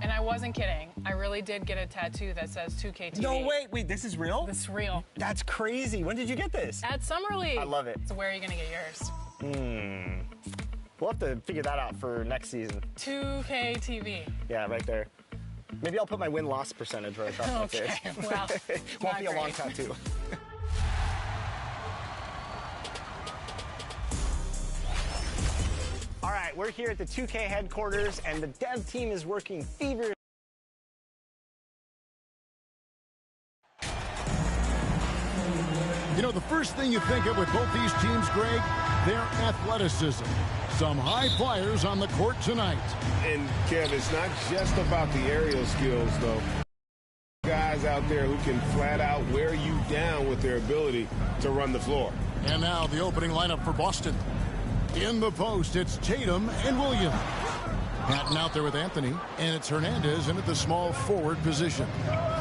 And I wasn't kidding. I really did get a tattoo that says 2K TV. No, wait, this is real? This is real. That's crazy. When did you get this? At Summer League. I love it. So where are you going to get yours? We'll have to figure that out for next season. 2K TV. Yeah, right there. Maybe I'll put my win-loss percentage right across my face. Okay, well, Won't be a long tattoo. All right, we're here at the 2K headquarters, and the dev team is working feverishly. You know, the first thing you think of with both these teams, Greg, their athleticism. Some high flyers on the court tonight. And, Kev, it's not just about the aerial skills, though. Guys out there who can flat out wear you down with their ability to run the floor. And now the opening lineup for Boston. In the post, it's Tatum and Williams. Patton out there with Anthony, and it's Hernandez in at the small forward position.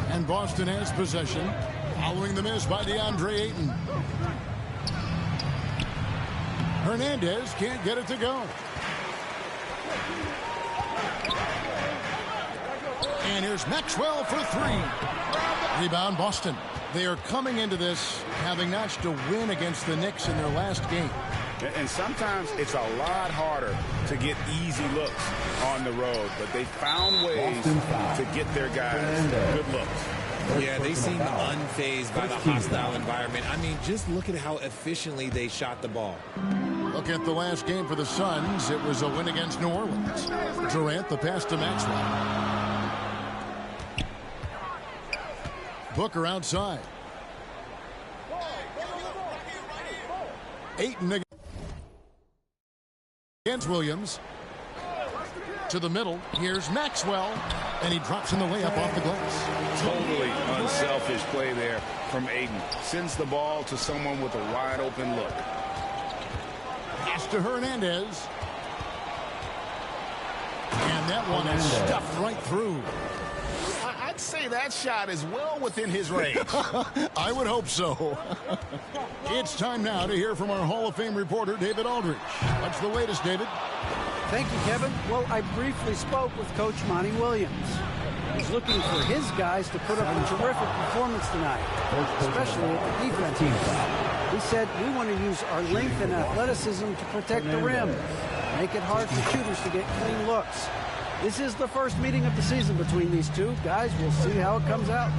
And Boston has possession, following the miss by DeAndre Ayton. Hernandez can't get it to go. And here's Maxwell for three. Rebound, Boston. They are coming into this having notched a win against the Knicks in their last game. And sometimes it's a lot harder to get easy looks on the road, but they found ways to get their guys good looks. Yeah, they seem unfazed by the hostile environment. I mean, just look at how efficiently they shot the ball. Look at the last game for the Suns. It was a win against New Orleans. Durant, the pass to Maxwell. Booker outside. Ayton against Williams. To the middle. Here's Maxwell. And he drops in the layup off the glass. Totally unselfish play there from Ayton. Sends the ball to someone with a wide open look. Pass to Hernandez. And that one is stuffed right through. I'd say that shot is well within his range. I would hope so. It's time now to hear from our Hall of Fame reporter, David Aldridge. What's the latest, David? Thank you, Kevin. Well, I briefly spoke with Coach Monty Williams. He's looking for his guys to put up a terrific performance tonight, especially at the defensive side. He said, we want to use our length and athleticism to protect the rim, make it hard for shooters to get clean looks. This is the first meeting of the season between these two. Guys, we'll see how it comes out.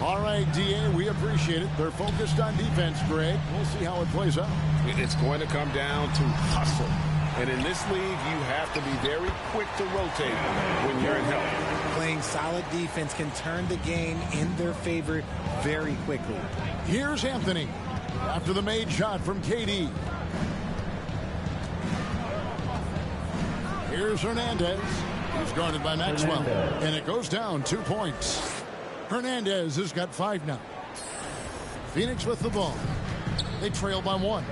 All right, D.A., we appreciate it. They're focused on defense, Greg. We'll see how it plays out. It's going to come down to hustle. And in this league, you have to be very quick to rotate when you're in help. Playing solid defense can turn the game in their favor very quickly. Here's Anthony after the made shot from KD. Here's Hernandez. He's guarded by Maxwell. And it goes down 2 points. Hernandez has got 5 now. Phoenix with the ball. They trail by 1.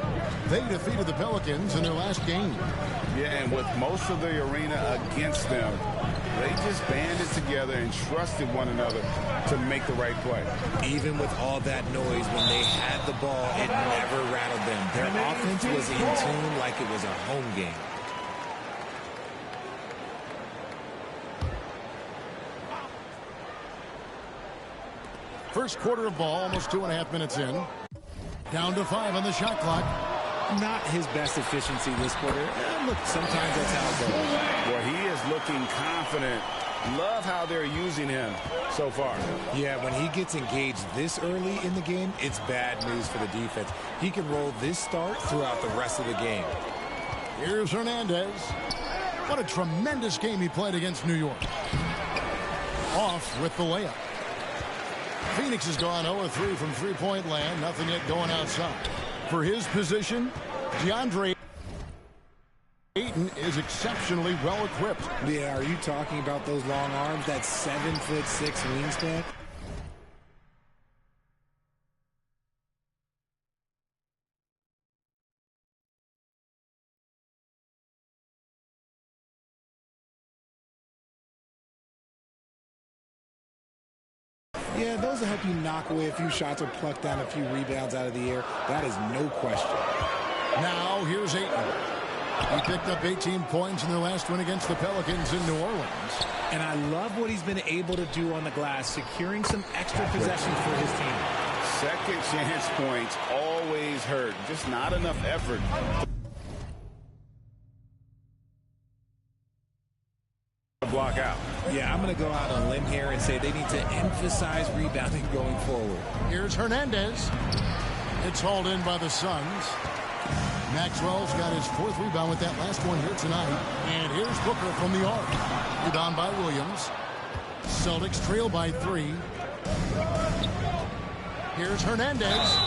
They defeated the Pelicans in their last game. Yeah, and with most of the arena against them, they just banded together and trusted one another to make the right play. Even with all that noise, when they had the ball, it never rattled them. Their offense was in tune like it was a home game. First quarter of ball, almost 2.5 minutes in. Down to 5 on the shot clock. Not his best efficiency this quarter. Look, sometimes that's how it goes. Boy, he is looking confident. Love how they're using him so far. Yeah, when he gets engaged this early in the game, it's bad news for the defense. He can roll this start throughout the rest of the game. Here's Hernandez. What a tremendous game he played against New York. Off with the layup. Phoenix has gone 0-3 from three-point land. Nothing yet going outside. For his position, DeAndre Ayton is exceptionally well equipped. Yeah, are you talking about those long arms, that 7'6" wingspan? Yeah, those will help you knock away a few shots or pluck down a few rebounds out of the air. That is no question. Now here's Ayton. He picked up 18 points in their last win against the Pelicans in New Orleans. And I love what he's been able to do on the glass, securing some extra possessions for his team. Second chance points always hurt. Just not enough effort. Block out. Yeah, I'm going to go out on a limb here and say they need to emphasize rebounding going forward. Here's Hernandez. It's hauled in by the Suns. Maxwell's got his 4th rebound with that last one here tonight. And here's Booker from the arc. Rebound by Williams. Celtics trail by 3. Here's Hernandez.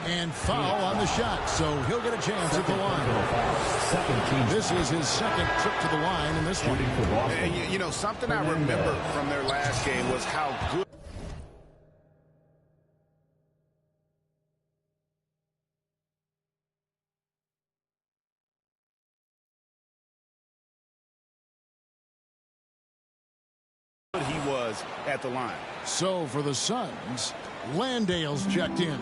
And foul on the shot, so he'll get a chance at the line. This is his 2nd trip to the line in this one. And you know, something I remember from their last game was how good he was at the line. So for the Suns, Landale's checked in,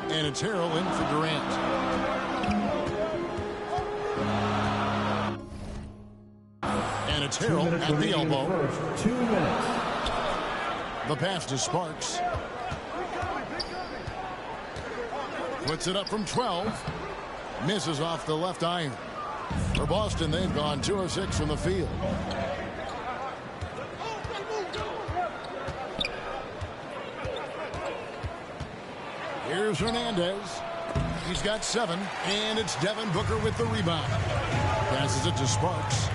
and it's Harrell in for Durant. And it's Harrell at the elbow. 2 minutes. The pass to Sparks. Puts it up from 12. Misses off the left iron. For Boston, they've gone 2 of 6 from the field. Here's Hernandez. He's got 7, and it's Devin Booker with the rebound. Passes it to Sparks.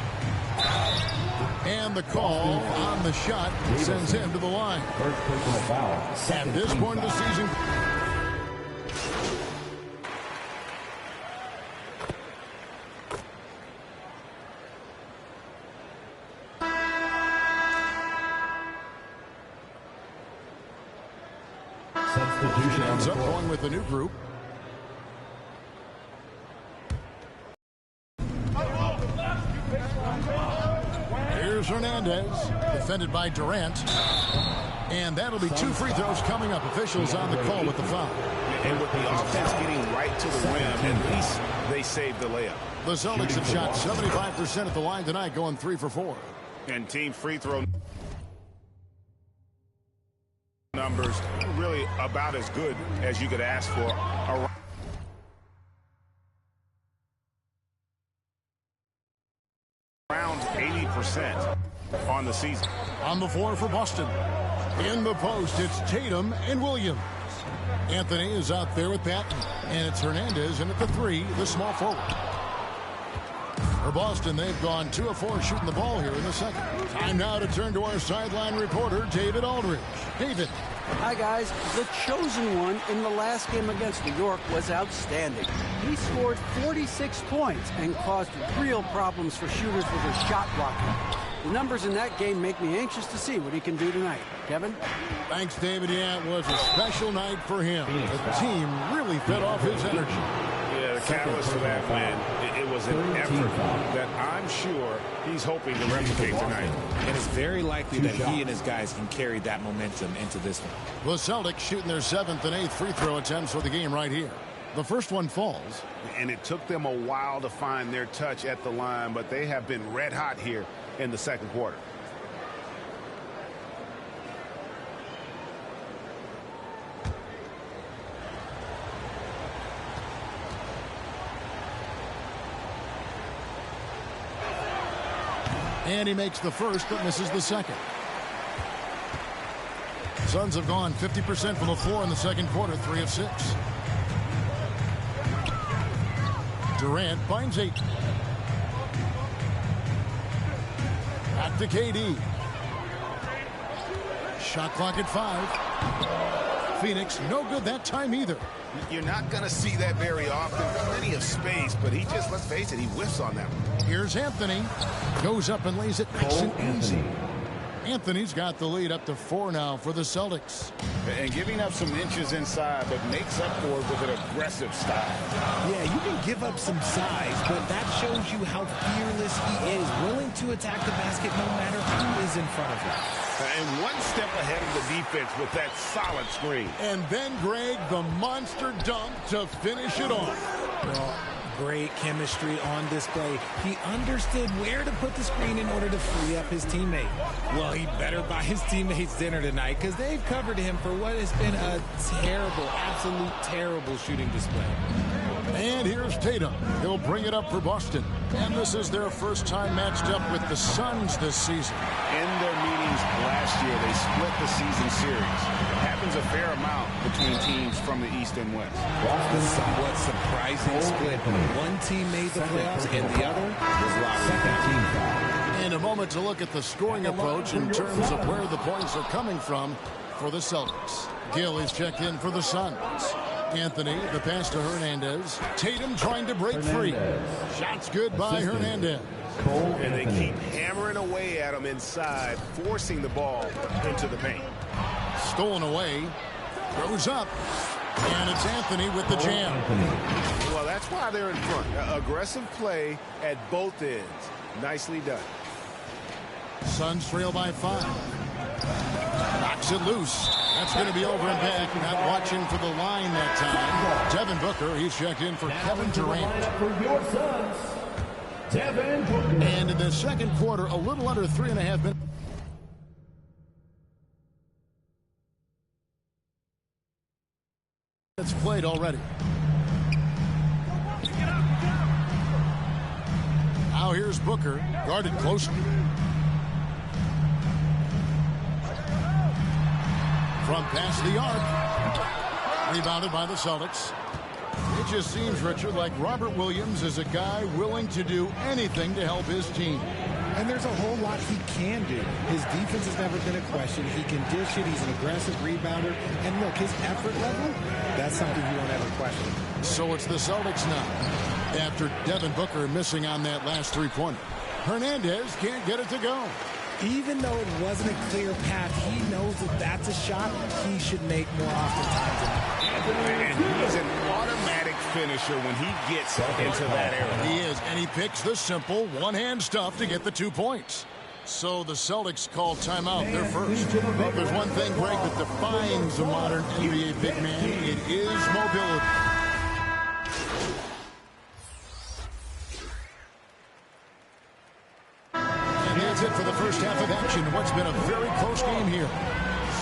And the call on the shot sends him to the line. First personal foul. At this point of the season, Substitution ends up going with the new group. Here's Hernandez, defended by Durant. And that'll be 2 free throws coming up. Officials on the call with the foul. And with the offense getting right to the rim, at least they saved the layup. The Celtics have shot 75% at the line tonight, going 3 for 4. And team free throw numbers really about as good as you could ask for. Around 80% on the season. On the floor for Boston. In the post, it's Tatum and Williams. Anthony is out there with Patton. And it's Hernandez in at the 3, the small forward. For Boston, they've gone 2 of 4 shooting the ball here in the second. Time now to turn to our sideline reporter, David Aldridge. David. Hi, guys. The chosen one in the last game against New York was outstanding. He scored 46 points and caused real problems for shooters with his shot blocking. The numbers in that game make me anxious to see what he can do tonight. Kevin? Thanks, David. Yeah, it was a special night for him. The team really fed off his energy. Yeah, the catalyst for that win, it was an effort that I'm sure he's hoping to replicate tonight. And it's very likely that he and his guys can carry that momentum into this one. The Celtics shooting their 7th and 8th free throw attempts for the game right here. The first one falls. And it took them a while to find their touch at the line, but they have been red hot here in the second quarter. And he makes the first, but misses the second. Suns have gone 50% from the floor in the second quarter, 3 of 6. Durant finds 8. Back to KD. Shot clock at 5. Phoenix, no good that time either. You're not going to see that very often. Plenty of space, but he just, let's face it, he whiffs on that one. Here's Anthony. Goes up and lays it nice and easy. Anthony's got the lead up to 4 now for the Celtics. And giving up some inches inside, but makes up for it with an aggressive style. Yeah, you can give up some size, but that shows you how fearless he is, willing to attack the basket no matter who is in front of him. And one step ahead of the defense with that solid screen. And then, Greg, the monster dunk to finish it off. Well, great chemistry on display. He understood where to put the screen in order to free up his teammate. Well, he better buy his teammates dinner tonight because they've covered him for what has been a terrible, absolute terrible shooting display. And here's Tatum. He'll bring it up for Boston. And this is their first time matched up with the Suns this season. In their meetings last year, they split the season series. It happens a fair amount between teams from the East and West. A somewhat surprising split. One team made the playoffs and the other was locked down. In a moment to look at the scoring approach in terms of where the points are coming from for the Celtics. Gill is checked in for the Suns. Anthony, the pass to Hernandez. Tatum trying to break free. Shots good by Hernandez. And they keep hammering away at him inside, forcing the ball into the paint. Stolen away. Throws up. And it's Anthony with the jam. Well, that's why they're in front. Aggressive play at both ends. Nicely done. Suns trail by 5. Knocks it loose. That's going to be over and back. Not watching for the line that time. Devin Booker, he's checked in for Kevin Durant. For your Suns, Devin Booker. And in the second quarter, a little under 3.5 minutes. It's played already. Now here's Booker, guarded closely. From past the arc. Rebounded by the Celtics. It just seems, Richard, like Robert Williams is a guy willing to do anything to help his team. And there's a whole lot he can do. His defense has never been a question. He can dish it. He's an aggressive rebounder. And look, his effort level, that's something you won't ever question. So it's the Celtics now. After Devin Booker missing on that last three-pointer. Hernandez can't get it to go. Even though it wasn't a clear path, he knows that that's a shot he should make more oftentimes. And he's an automatic finisher when he gets into that area. He is, and he picks the simple one-hand stuff to get the 2 points. So the Celtics call timeout. They're first. But there's one thing, Greg, that defines a modern NBA big man. It is mobility. That's it for the first half of action. What's been a very close game here.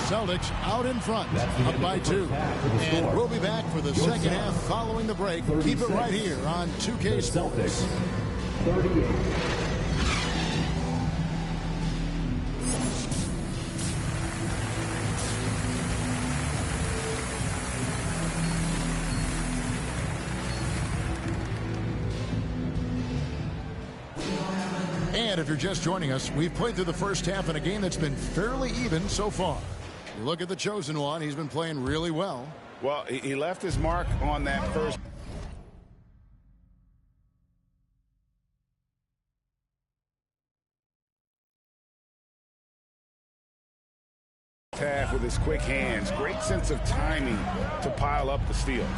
Celtics out in front, up by 2. And we'll be back for the second half following the break. Keep it right here on 2K Sports. 38. And if you're just joining us, we've played through the first half in a game that's been fairly even so far. You look at the chosen one, he's been playing really well. Well, he left his mark on that first half with his quick hands. Great sense of timing to pile up the steals.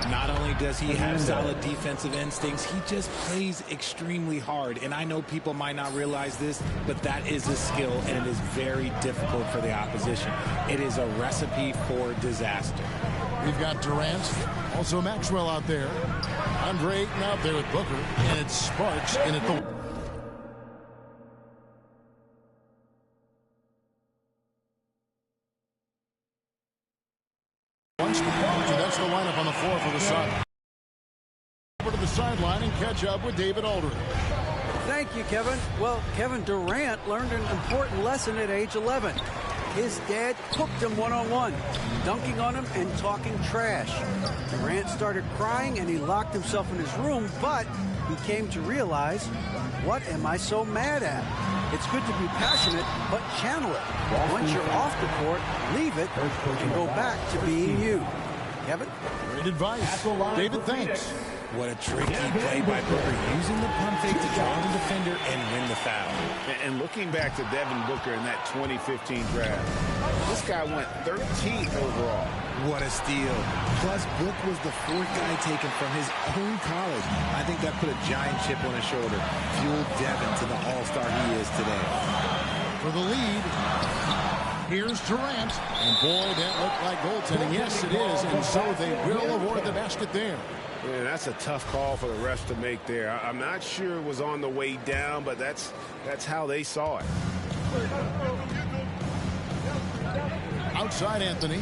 Not only does he have solid defensive instincts, he just plays extremely hard. And I know people might not realize this, but that is a skill, and it is very difficult for the opposition. It is a recipe for disaster. We've got Durant, also Maxwell out there. Andre Ayton out there with Booker, and it's Sparks in at the... That's the lineup on the floor for the Suns. Over to the sideline and catch up with David Aldridge. Thank you, Kevin. Well, Kevin Durant learned an important lesson at age 11. His dad cooked him one-on-one, dunking on him and talking trash. Durant started crying and he locked himself in his room, but he came to realize, what am I so mad at? It's good to be passionate, but channel it. Once you're off the court, leave it and go back to being you. Kevin? Great advice. David, thanks. What a tricky play by Booker, using the pump fake to draw the defender and win the foul. And looking back to Devin Booker in that 2015 draft, this guy went 13th overall. What a steal. Plus, Book was the 4th guy taken from his own college. I think that put a giant chip on his shoulder, fueled Devin to the all-star he is today. For the lead, Here's Durant. And boy, that looked like goaltending. Yes, it is. And so they will award the basket there. Yeah, that's a tough call for the refs to make there. I'm not sure it was on the way down, but that's how they saw it. Outside Anthony.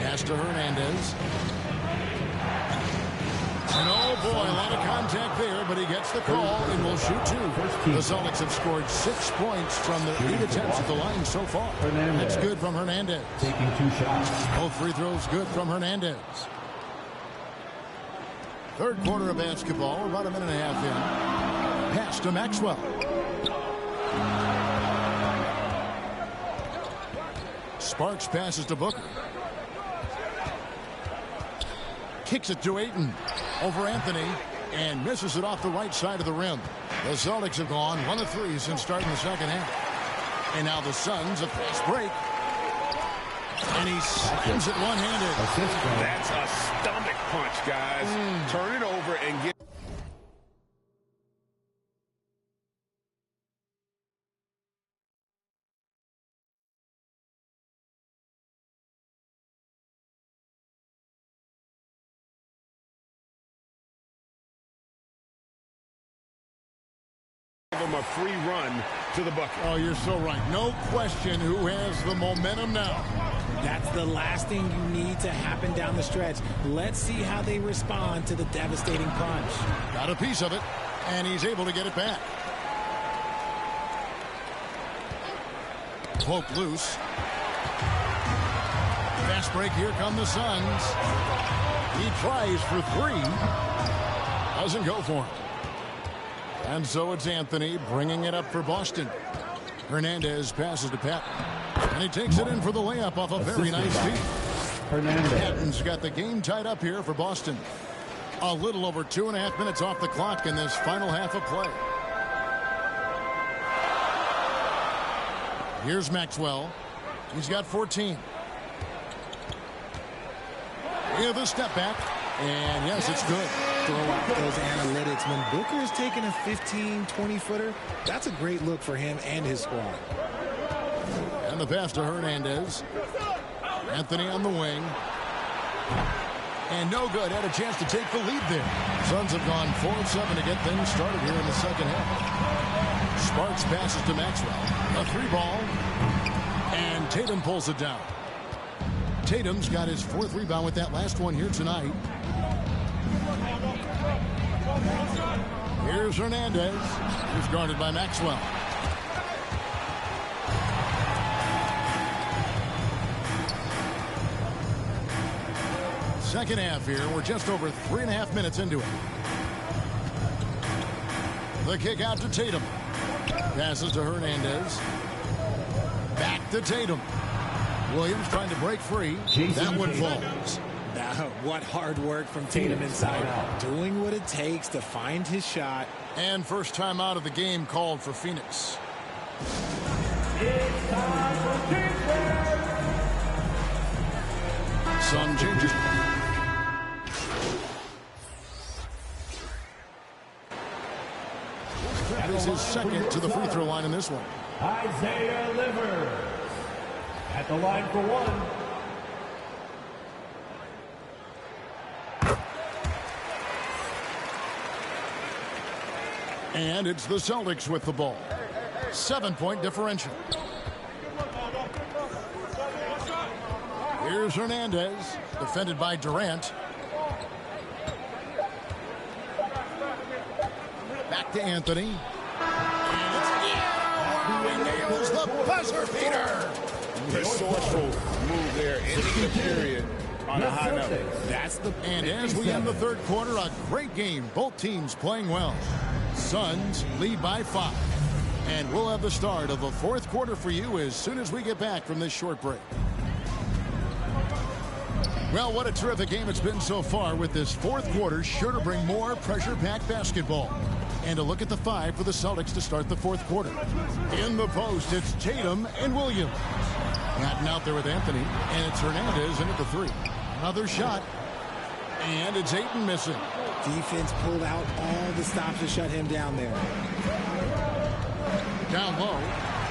Pass to Hernandez. And oh boy, a lot of contact there, but he gets the call and will shoot two. The Celtics have scored 6 points from their 8 attempts at the line so far. That's good from Hernandez. Taking 2 shots. Both free throws good from Hernandez. Third quarter of basketball, we're about a minute and a half in. Pass to Maxwell. Sparks passes to Booker. Kicks it to Ayton. Over Anthony. And misses it off the right side of the rim. The Celtics have gone 1 of 3 since starting the second half. And now the Suns, a fast break. And he slams it one-handed. That's a stomach punch, guys. Turn it over and get... them a free run to the bucket. Oh, you're so right. No question who has the momentum now. That's the last thing you need to happen down the stretch. Let's see how they respond to the devastating punch. Got a piece of it, and he's able to get it back. Poke loose. Fast break, here come the Suns. He tries for 3. Doesn't go for it. And so it's Anthony bringing it up for Boston. Hernandez passes to Patton. And he takes it in for the layup off a very nice feed. Patton's got the game tied up here for Boston. A little over 2.5 minutes off the clock in this final half of play. Here's Maxwell. He's got 14. With a step back. And yes, it's good. Throw out those analytics. When Booker is taking a 15, 20-footer, that's a great look for him and his squad. And the pass to Hernandez. Anthony on the wing. And no good. Had a chance to take the lead there. Suns have gone 4 of 7 to get things started here in the second half. Sparks passes to Maxwell. A 3-ball. And Tatum pulls it down. Tatum's got his 4th rebound with that last one here tonight. Here's Hernandez. He's guarded by Maxwell. Second half here. We're just over 3.5 minutes into it. The kick out to Tatum. Passes to Hernandez. Back to Tatum. Williams trying to break free. That one falls. Now, what hard work from Tatum inside. Doing what it takes to find his shot. And first time out of the game called for Phoenix. It's time for defense. Some changes. That is his second to the free throw line in this one. Isaiah Livers at the line for 1. And it's the Celtics with the ball. 7-point differential. Here's Hernandez, defended by Durant. Back to Anthony. And it's he nails the buzzer beater. Resourceful move there, ending the period on a high note. That's the... And as we end the third quarter, a great game. Both teams playing well. Suns lead by 5. And we'll have the start of the fourth quarter for you as soon as we get back from this short break. Well, what a terrific game it's been so far, with this fourth quarter sure to bring more pressure-packed basketball. And a look at the 5 for the Celtics to start the fourth quarter. In the post, it's Tatum and Williams. Patton out there with Anthony, and it's Hernandez in at the 3. Another shot, and it's Ayton missing. Defense pulled out all the stops to shut him down there. Down low,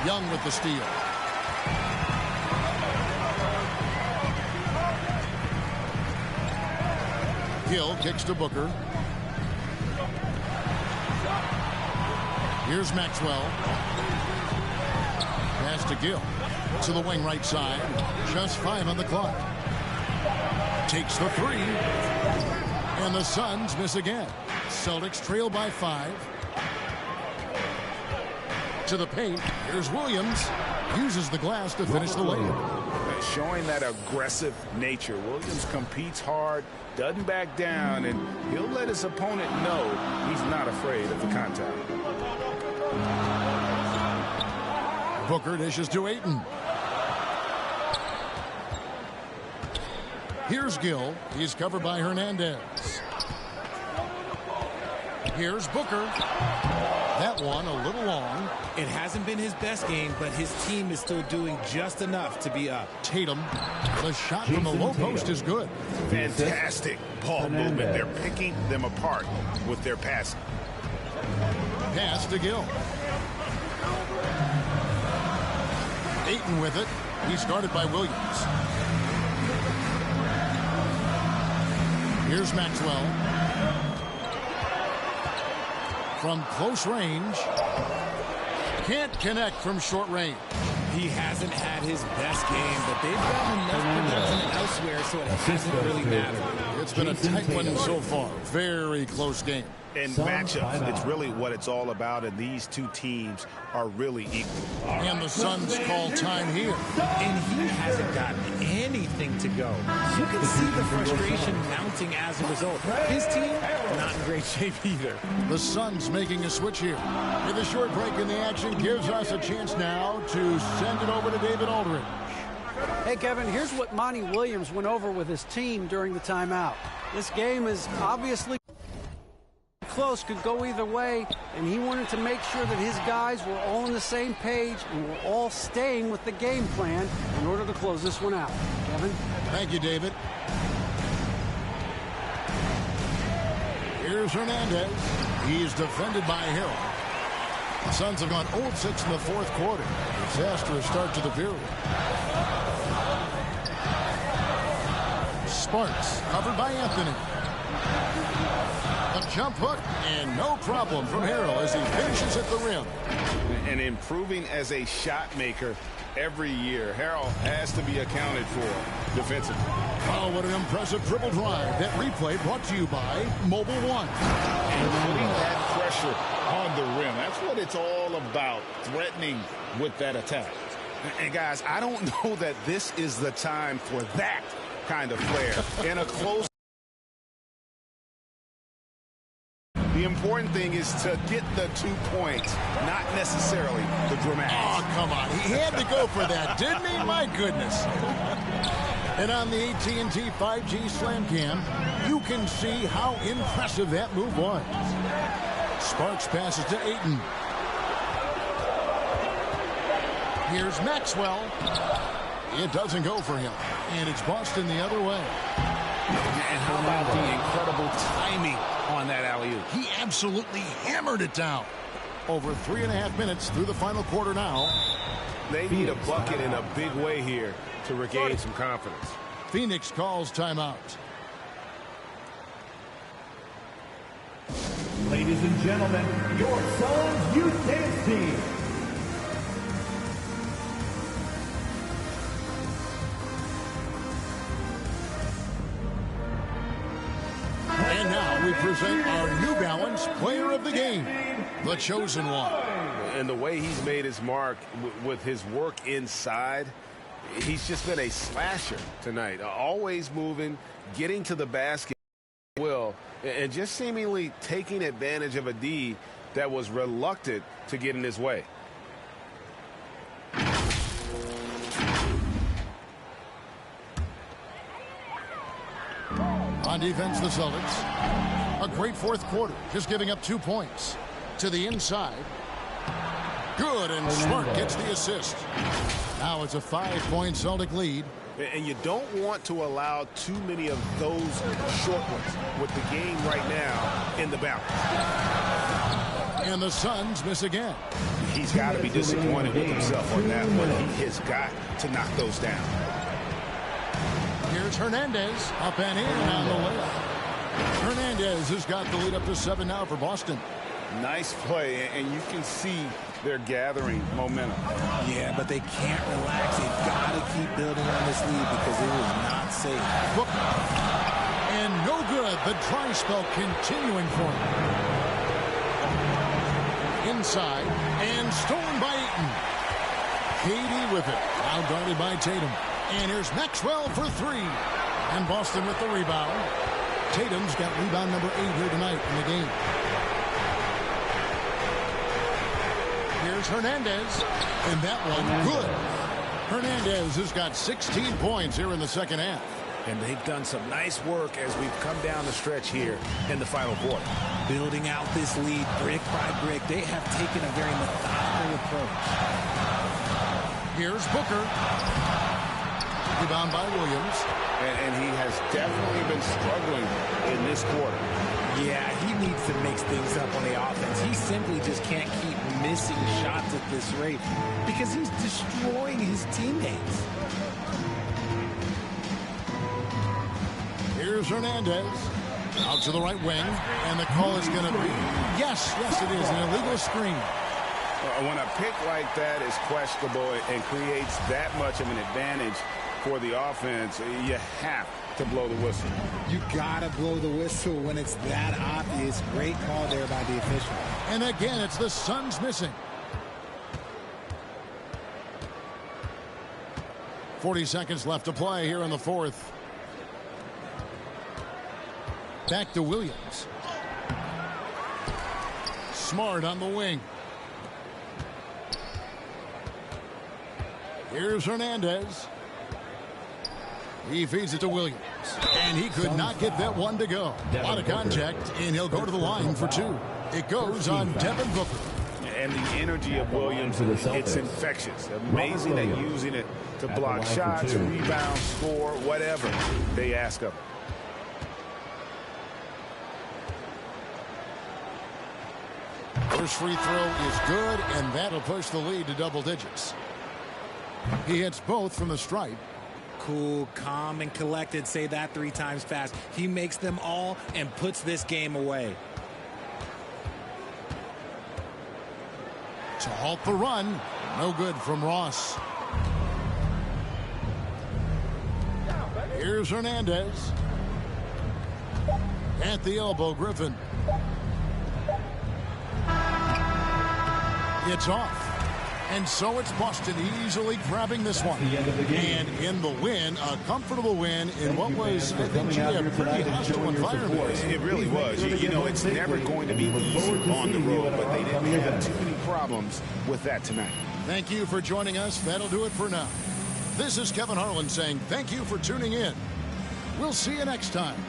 Young with the steal. Hill kicks to Booker. Here's Maxwell. Pass to Gill. To the wing right side. Just 5 on the clock. Takes the 3. And the Suns miss again. Celtics trail by 5. To the paint. Here's Williams. Uses the glass to finish the layup. Showing that aggressive nature. Williams competes hard, doesn't back down, and he'll let his opponent know he's not afraid of the contact. Booker dishes to Ayton. Here's Gill. He's covered by Hernandez. Here's Booker. That one a little long. It hasn't been his best game, but his team is still doing just enough to be up. Tatum. The shot from the low post is good. Fantastic ball movement. They're picking them apart with their passing. Pass to Gill. Ayton with it. He's guarded by Williams. Here's Maxwell. From close range. Can't connect from short range. He hasn't had his best game, but they've gotten enough production elsewhere, so it hasn't really mattered. It's been a tight one so far. Very close game. And matchups, it's really what it's all about, and these two teams are really equal. And the Suns call time here. And he hasn't gotten anything to go. You can see the frustration mounting as a result. His team, not in great shape either. The Suns making a switch here. With a short break in the action gives us a chance now to send it over to David Aldridge. Hey, Kevin, here's what Monty Williams went over with his team during the timeout. This game is obviously close, could go either way, and he wanted to make sure that his guys were all on the same page and were all staying with the game plan in order to close this one out. Kevin? Thank you, David. Here's Hernandez. He's defended by Hill. The Suns have gone 0-6 in the fourth quarter. Disastrous start to the period. Sparks covered by Anthony. A jump hook, and no problem from Harrell as he finishes at the rim. And improving as a shot maker every year. Harrell has to be accounted for defensively. Oh, what an impressive triple drive. That replay brought to you by Mobile One. And putting that pressure on the rim. That's what it's all about, threatening with that attack. And guys, I don't know that this is the time for that kind of flair in a close. The important thing is to get the 2 points, not necessarily the dramatics. Oh, come on. He had to go for that, didn't he? My goodness. And on the AT&T 5G Slam Cam, you can see how impressive that move was. Sparks passes to Ayton. Here's Maxwell. It doesn't go for him. And it's Boston the other way. And how about the incredible timing on that alley-oop? He absolutely hammered it down. Over 3.5 minutes through the final quarter now. They need a bucket in a big way here to regain some confidence. Phoenix calls timeout. Ladies and gentlemen, your Suns Youth Dance Team. And now we present our New Balance Player of the Game, the Chosen One. And the way he's made his mark with his work inside, he's just been a slasher tonight. Always moving, getting to the basket, and just seemingly taking advantage of a D that was reluctant to get in his way. On defense, the Celtics. A great fourth quarter, just giving up 2 points. To the inside. Good, and Smart gets the assist. Now it's a 5-point Celtic lead. And you don't want to allow too many of those short ones with the game right now in the balance. And the Suns miss again. He's got to be disappointed with himself on that one. He has got to knock those down. Here's Hernandez, up and in on the layup. Hernandez has got the lead up to 7 now for Boston. Nice play, and you can see they're gathering momentum. Yeah, but they can't relax. They've got to keep building on this lead because it is not safe. And no good. The dry spell continuing for him. Inside, and stolen by Eaton. Katie with it. Now guarded by Tatum. And here's Maxwell for 3. And Boston with the rebound. Tatum's got rebound number 8 here tonight in the game. Here's Hernandez. And that one good. Hernandez has got 16 points here in the second half. And they've done some nice work as we've come down the stretch here in the final quarter. Building out this lead brick by brick. They have taken a very methodical approach. Here's Booker. Rebound by Williams. And he has definitely been struggling in this quarter. Yeah, he needs to mix things up on the offense. He simply just can't keep missing shots at this rate because he's destroying his teammates. Here's Hernandez. Out to the right wing. And the call is going to be, yes, it is, an illegal screen. When a pick like that is questionable and creates that much of an advantage for the offense, you have to blow the whistle. You gotta blow the whistle when it's that obvious. Great call there by the official. And again, it's the Suns missing. 40 seconds left to play here in the fourth. Back to Williams. Smart on the wing. Here's Hernandez. He feeds it to Williams. And he could not get that one to go. A lot of contact, and he'll go to the line for 2. It goes on Devin Booker. And the energy of Williams, it's infectious. Amazing at using it to block shots, rebound, score, whatever they ask of him. First free throw is good, and that'll push the lead to double digits. He hits both from the stripe. Cool, calm, and collected. Say that 3 times fast. He makes them all and puts this game away. To halt the run, no good from Ross. Here's Hernandez. At the elbow, Griffin. It's off. And so it's Boston easily grabbing this one. And in the win, a comfortable win in what was, I think, a pretty hostile environment. It really was. You know, it's never going to be easy on the road, but they didn't have too many problems with that tonight. Thank you for joining us. That'll do it for now. This is Kevin Harlan saying thank you for tuning in. We'll see you next time.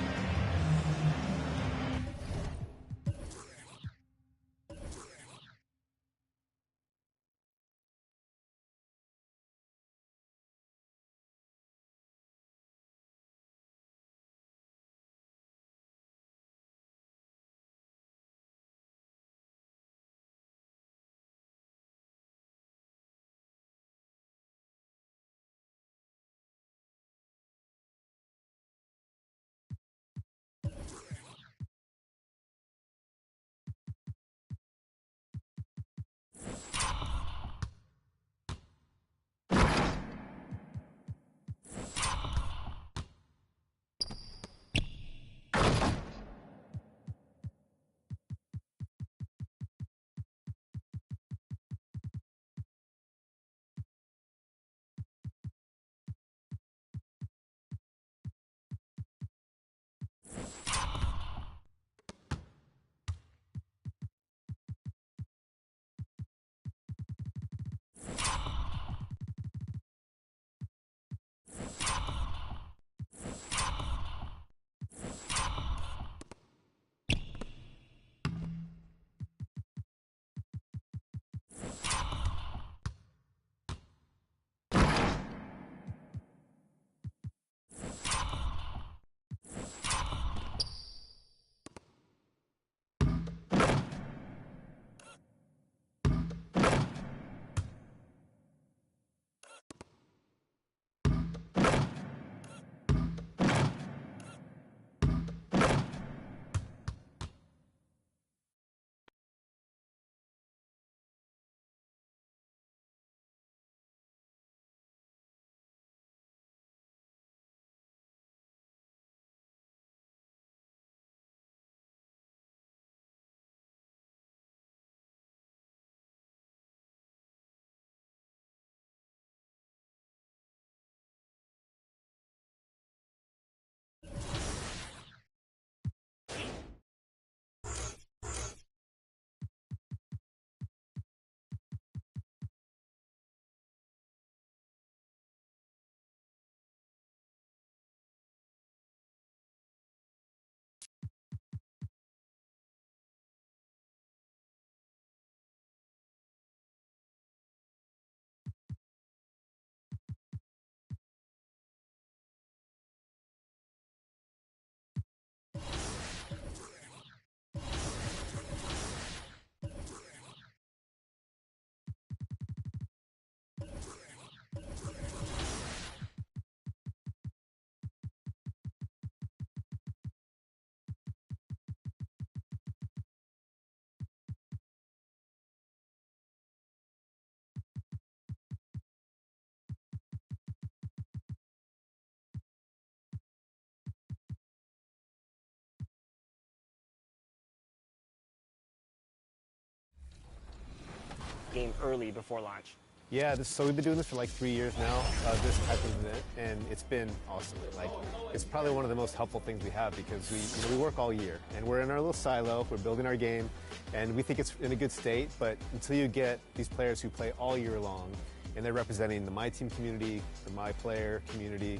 game early before launch? Yeah, so we've been doing this for like 3 years now, this type of event, and it's been awesome. Like, it's probably one of the most helpful things we have because we work all year, and we're in our little silo, we're building our game, and we think it's in a good state, but until you get these players who play all year long, and they're representing the My Team community, the My Player community,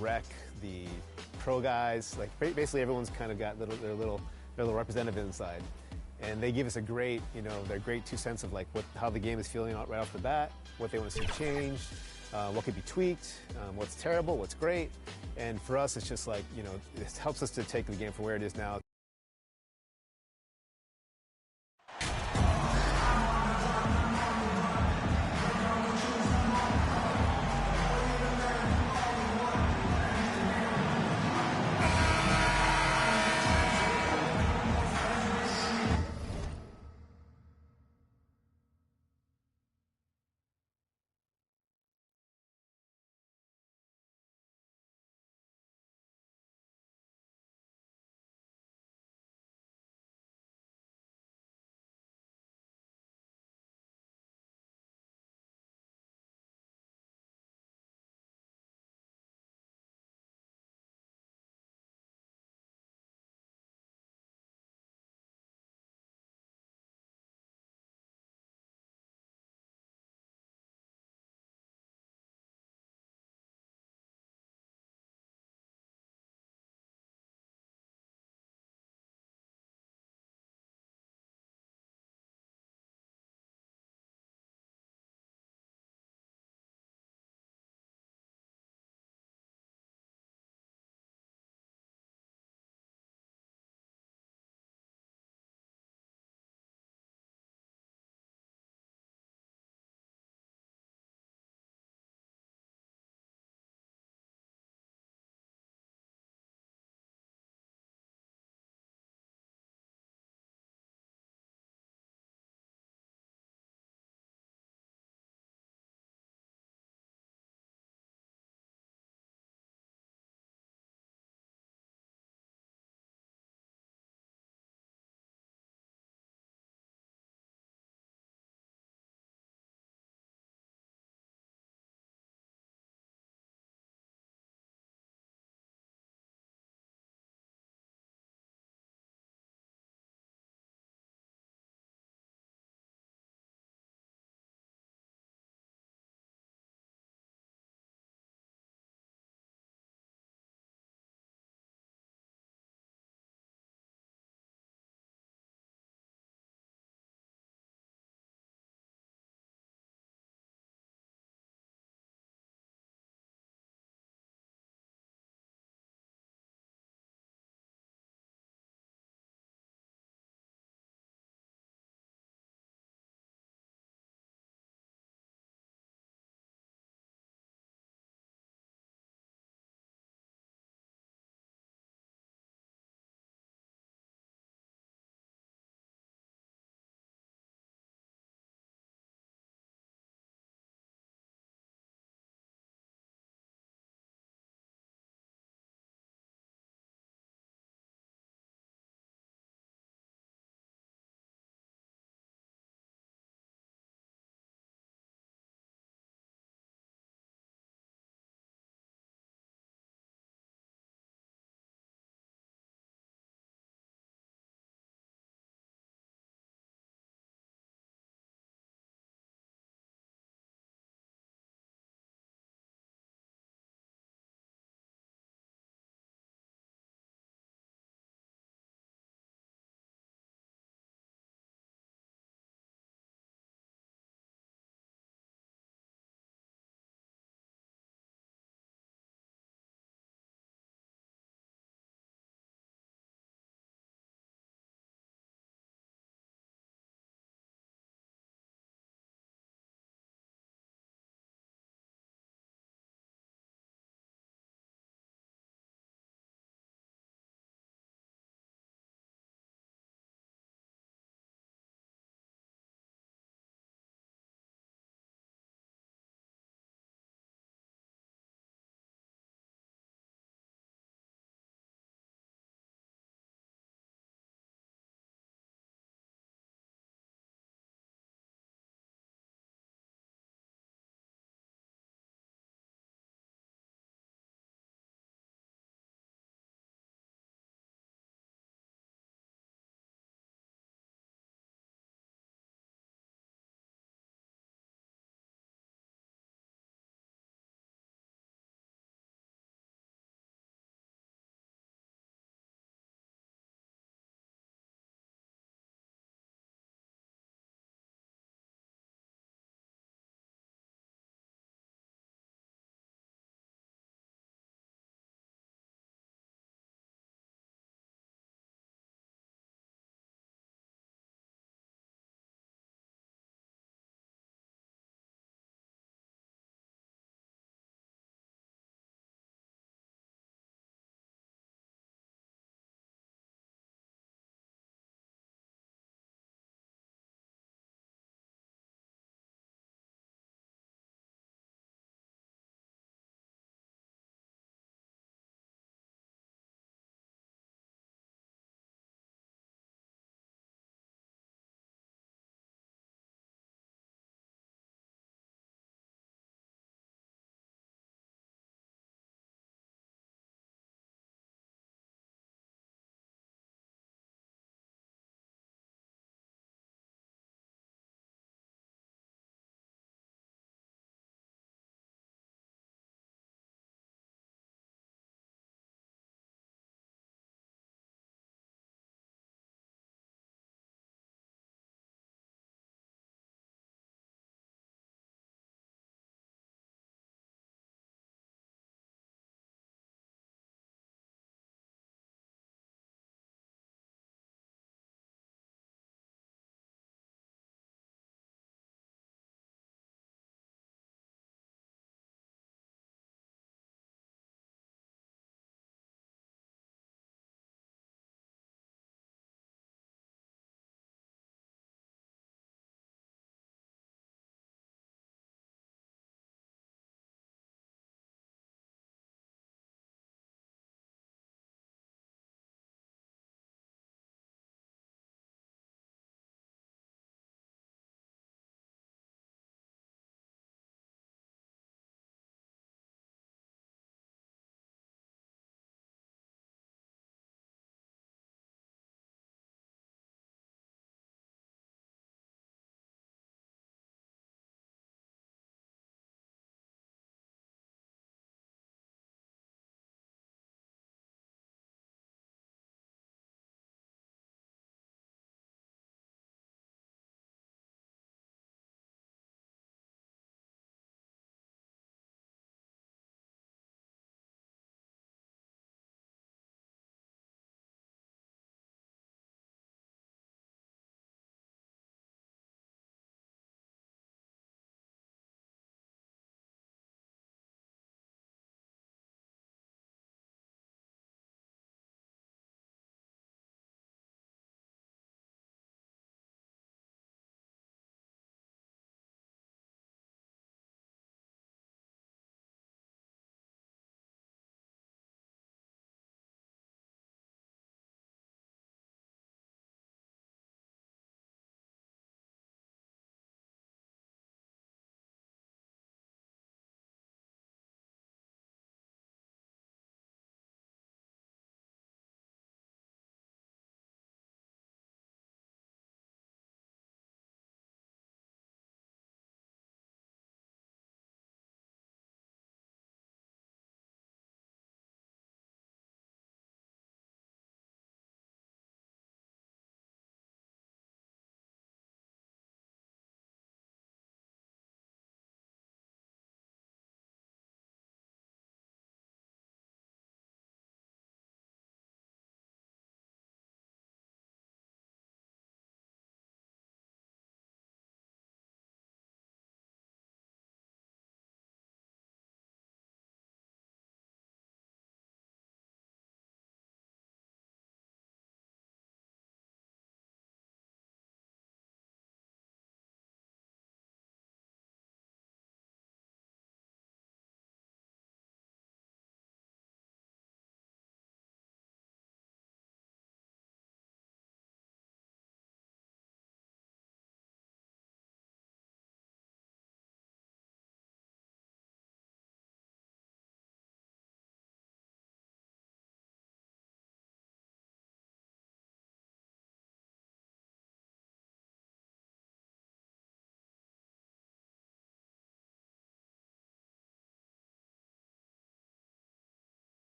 rec, the pro guys, like basically everyone's kind of got their little representative inside. And they give us a great, their great 2 cents of like how the game is feeling right off the bat, what they want to see changed, what could be tweaked, what's terrible, what's great. And for us, it's just like, it helps us to take the game from where it is now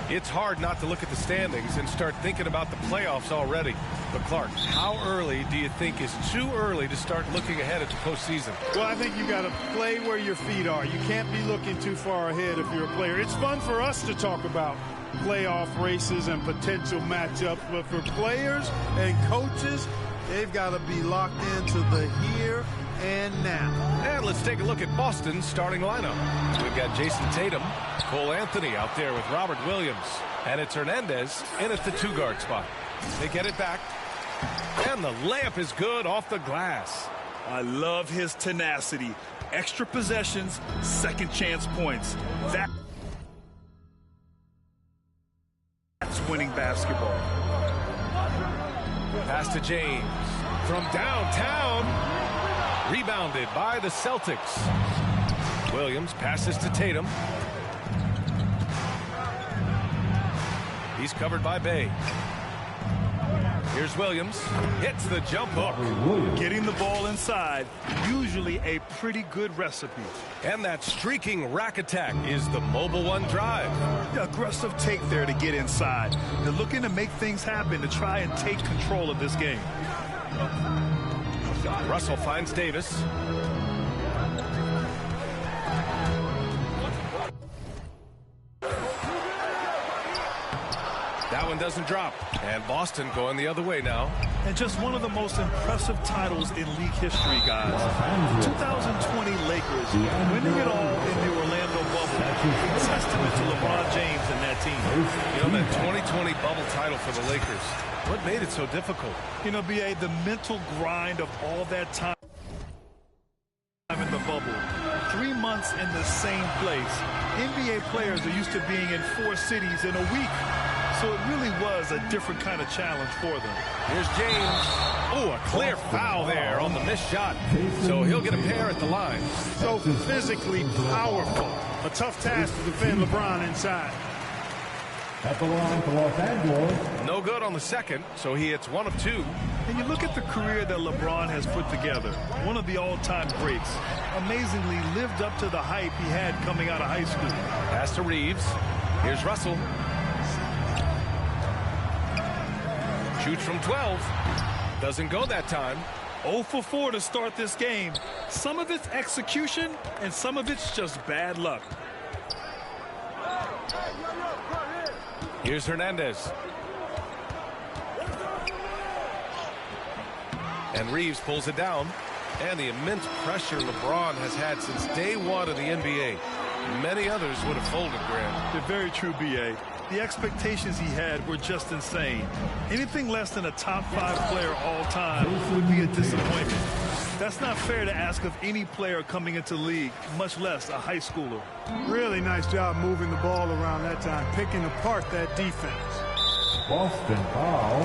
It's hard not to look at the standings and start thinking about the playoffs already. But Clark, how early do you think is too early to start looking ahead at the postseason? Well, I think you got to play where your feet are. You can't be looking too far ahead if you're a player. It's fun for us to talk about playoff races and potential matchups, but for players and coaches, they've got to be locked into the here and now. And let's take a look at Boston's starting lineup. We've got Jason Tatum, Cole Anthony out there with Robert Williams, and it's Hernandez in at the 2-guard spot. They get it back, and the layup is good off the glass. I love his tenacity. Extra possessions, second chance points. That's winning basketball. Pass to James from downtown. Rebounded by the Celtics. Williams passes to Tatum. He's covered by Bay. Here's Williams. Hits the jump hook. Getting the ball inside, usually a pretty good recipe. And that streaking rack attack is the mobile one drive. The aggressive take there to get inside. They're looking to make things happen to try and take control of this game. Russell finds Davis. That one doesn't drop. And Boston going the other way now. And just one of the most impressive titles in league history, guys. 2020 Lakers winning it all in the Orlando bubble. A testament to LeBron James and that team. You know, that 2020 bubble title for the Lakers. What made it so difficult? You know, B.A., the mental grind of all that time in the bubble. 3 months in the same place. NBA players are used to being in 4 cities in a week. So it really was a different kind of challenge for them. Here's James. Oh, a clear foul there on the missed shot. So he'll get a pair at the line. So physically powerful. A tough task to defend LeBron inside. At the line for Los Angeles. No good on the second, so he hits 1 of 2. And you look at the career that LeBron has put together. One of the all-time greats. Amazingly lived up to the hype he had coming out of high school. Pass to Reeves. Here's Russell. Shoots from 12. Doesn't go that time. 0 for 4 to start this game. Some of it's execution, and some of it's just bad luck. Here's Hernandez. And Reeves pulls it down. And the immense pressure LeBron has had since day one of the NBA. Many others would have folded, Grant. They're very true, B.A. The expectations he had were just insane. Anything less than a top 5 player all time would be a disappointment. That's not fair to ask of any player coming into the league, much less a high schooler. Really nice job moving the ball around that time, picking apart that defense. Boston foul.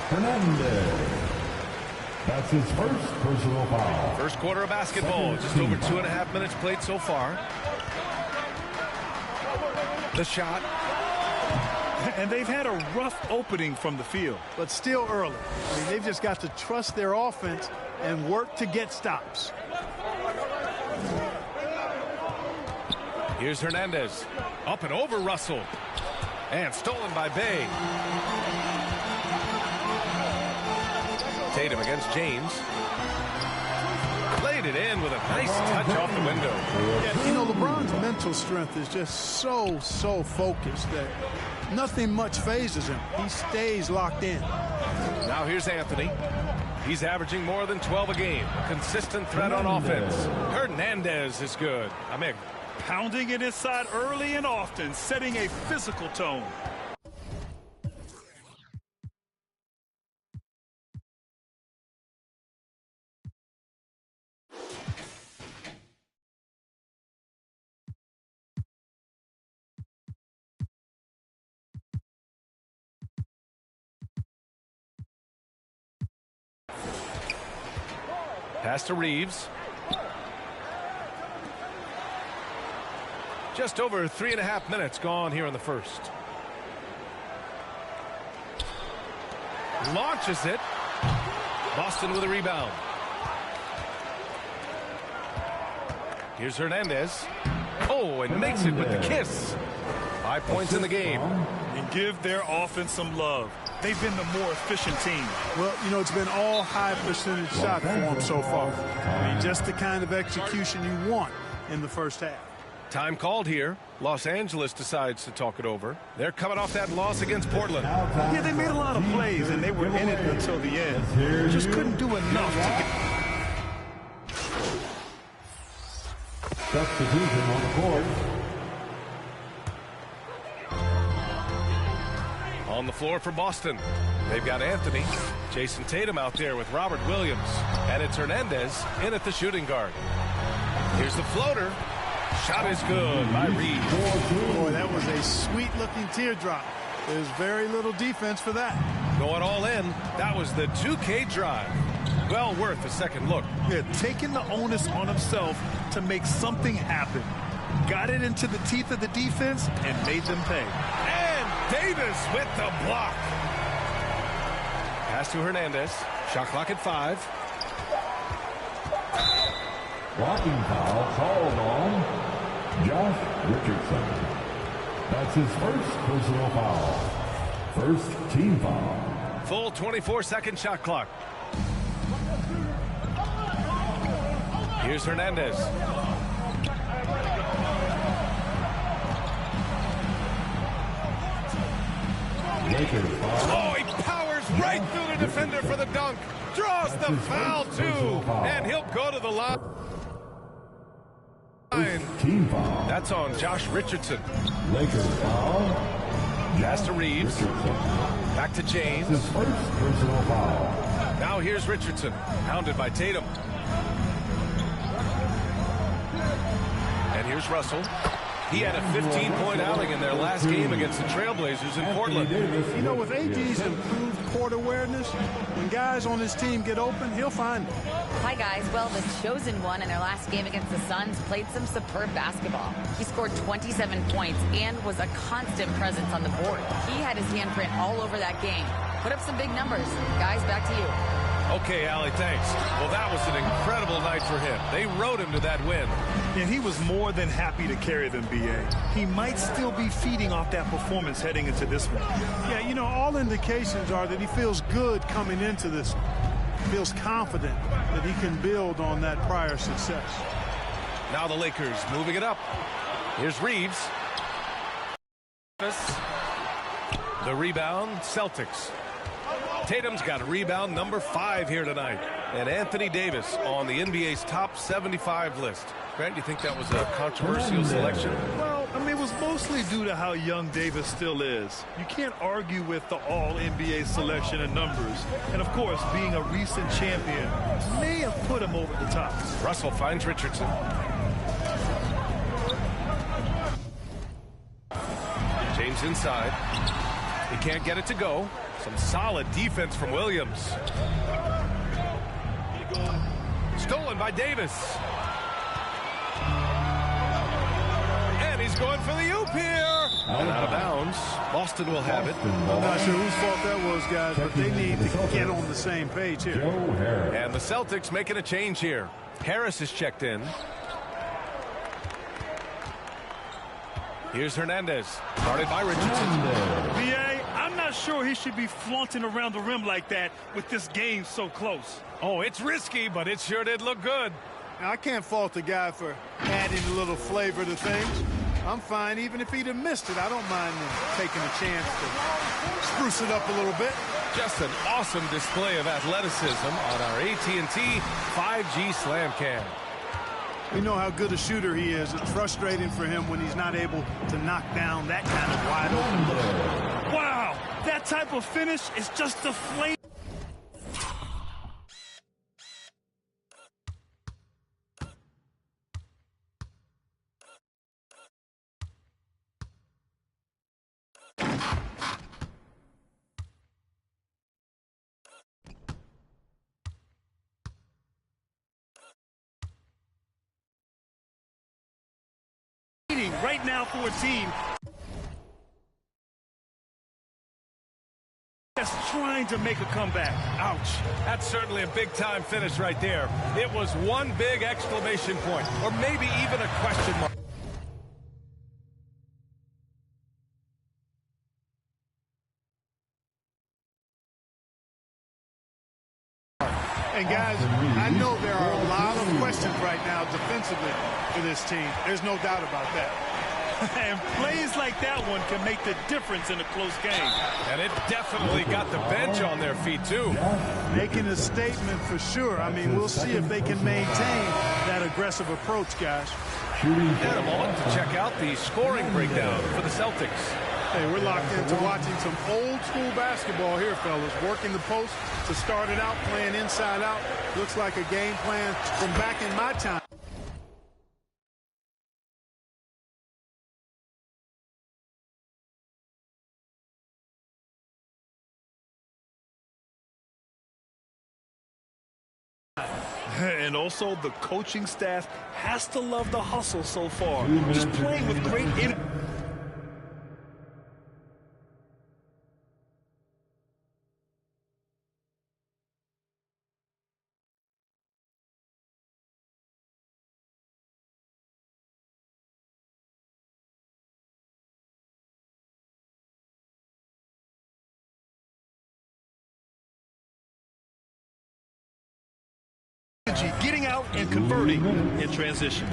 Hernandez. That's his first personal foul. First quarter of basketball. Just over 2.5 minutes played so far. The shot. And they've had a rough opening from the field. But still early. I mean, they've just got to trust their offense and work to get stops. Here's Hernandez. Up and over Russell. And stolen by Bay. Tatum against James. Played it in with a nice touch off the window. Yeah, you know, LeBron's mental strength is just so focused that nothing much phases him. He stays locked in. Now here's Anthony. He's averaging more than 12 a game. A consistent threat on offense. Hernandez is good. Pounding it inside early and often, setting a physical tone. Pass to Reeves. Just over 3.5 minutes gone here in the first. Launches it. Boston with a rebound. Here's Hernandez. Oh, and makes it with the kiss. 5 points in the game. And give their offense some love. They've been the more efficient team. Well, you know, it's been all high percentage shot for them so far. I mean, just the kind of execution you want in the first half. Time called here. Los Angeles decides to talk it over. They're coming off that loss against Portland. Yeah, they made a lot of plays, and they were in it until the end. Just couldn't do enough to get... Substitution on the board. On the floor for Boston, they've got Anthony, Jason Tatum out there with Robert Williams, and it's Hernandez in at the shooting guard. Here's the floater. Shot is good by Reed. Boy, that was a sweet-looking teardrop. There's very little defense for that. Going all in, that was the 2K drive. Well worth a second look. Yeah, taking the onus on himself to make something happen. Got it into the teeth of the defense and made them pay. Davis with the block. Pass to Hernandez. Shot clock at 5. Blocking foul called on Josh Richardson. That's his first personal foul. First team foul. Full 24-second shot clock. Here's Hernandez. Oh, he powers right through the defender for the dunk. Draws the foul, too. And he'll go to the line. Team foul. That's on Josh Richardson. Lakers foul. Pass to Reeves. Back to James. His first personal foul. Now here's Richardson. Hounded by Tatum. And here's Russell. He had a 15-point outing in their last game against the Trailblazers in Portland. You know, with AD's improved court awareness, when guys on his team get open, he'll find them. Hi, guys. Well, the chosen one in their last game against the Suns played some superb basketball. He scored 27 points and was a constant presence on the board. He had his handprint all over that game. Put up some big numbers. Guys, back to you. Okay, Allie, thanks. Well, that was an incredible night for him. They rode him to that win. And he was more than happy to carry them, B.A. He might still be feeding off that performance heading into this one. Yeah, you know, all indications are that he feels good coming into this one. Feels confident that he can build on that prior success. Now the Lakers moving it up. Here's Reeves. The rebound, Celtics. Tatum's got a rebound number 5 here tonight. And Anthony Davis on the NBA's top 75 list. Grant, do you think that was a controversial selection? Well, I mean, it was mostly due to how young Davis still is. You can't argue with the all-NBA selection and numbers. And, of course, being a recent champion may have put him over the top. Russell finds Richardson. James inside. He can't get it to go. Some solid defense from Williams. Stolen by Davis. And he's going for the oop here. And out of bounds. Boston will have it. I'm not sure whose fault that was, guys, but they need to get on the same page here. And the Celtics making a change here. Harris is checked in. Here's Hernandez. Guarded by Richardson. B.A., I'm not sure he should be flaunting around the rim like that with this game so close. Oh, it's risky, but it sure did look good. Now, I can't fault the guy for adding a little flavor to things. I'm fine. Even if he'd have missed it, I don't mind taking a chance to spruce it up a little bit. Just an awesome display of athleticism on our AT&T 5G Slam Cam. We know how good a shooter he is. It's frustrating for him when he's not able to knock down that kind of wide open look. Wow, that type of finish is just a flame. Right now for a team that's trying to make a comeback. Ouch. That's certainly a big-time finish right there. It was one big exclamation point, or maybe even a question mark. And guys, I know there are a lot of questions right now defensively for this team. There's no doubt about that. And plays like that one can make the difference in a close game. And it definitely got the bench on their feet, too. Making a statement for sure. I mean, we'll see if they can maintain that aggressive approach, guys. And a moment to check out the scoring breakdown for the Celtics. Hey, we're locked into watching some old school basketball here, fellas. Working the post to start it out, playing inside out. Looks like a game plan from back in my time. And also, the coaching staff has to love the hustle so far. Just playing with great energy. Getting out and converting in transition.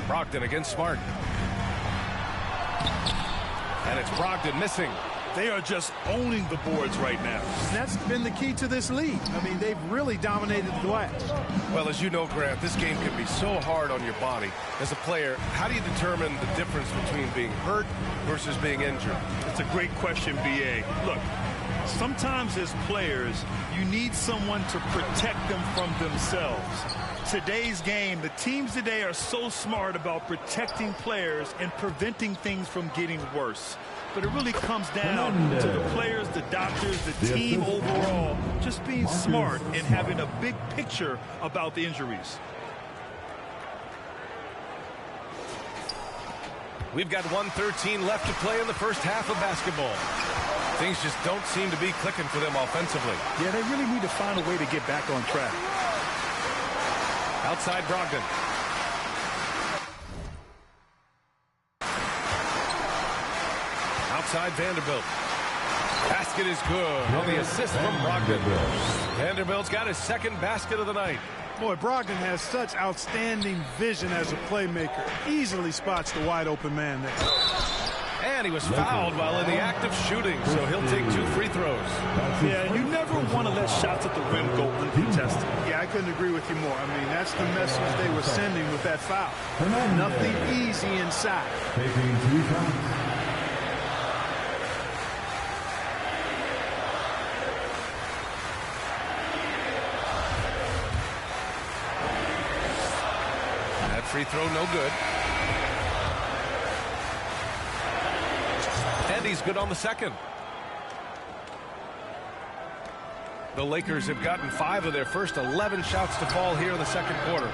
Brogdon against Smart. And it's Brogdon missing. They are just owning the boards right now. And that's been the key to this league. I mean, they've really dominated the glass. Well, as you know, Grant, this game can be so hard on your body. As a player, how do you determine the difference between being hurt versus being injured? It's a great question, B.A. Look, sometimes as players, you need someone to protect them from themselves. Today's game, the teams today are so smart about protecting players and preventing things from getting worse. But it really comes down to the players, the doctors, the team overall, just being smart and having a big picture about the injuries. We've got 1:13 left to play in the first half of basketball. Things just don't seem to be clicking for them offensively. Yeah, they really need to find a way to get back on track. Outside Brogdon. Outside Vanderbilt. Basket is good on the assist from Brogdon. Vanderbilt's got his second basket of the night. Boy, Brogdon has such outstanding vision as a playmaker. Easily spots the wide open man there. And he was fouled while in the act of shooting, so he'll take 2 free throws. Yeah, you never want to let shots at the rim go uncontested. Yeah, I couldn't agree with you more. I mean, that's the message they were sending with that foul. Nothing easy inside. Taking 2 shots. That free throw no good. And he's good on the second. The Lakers have gotten 5 of their first 11 shots to fall here in the second quarter.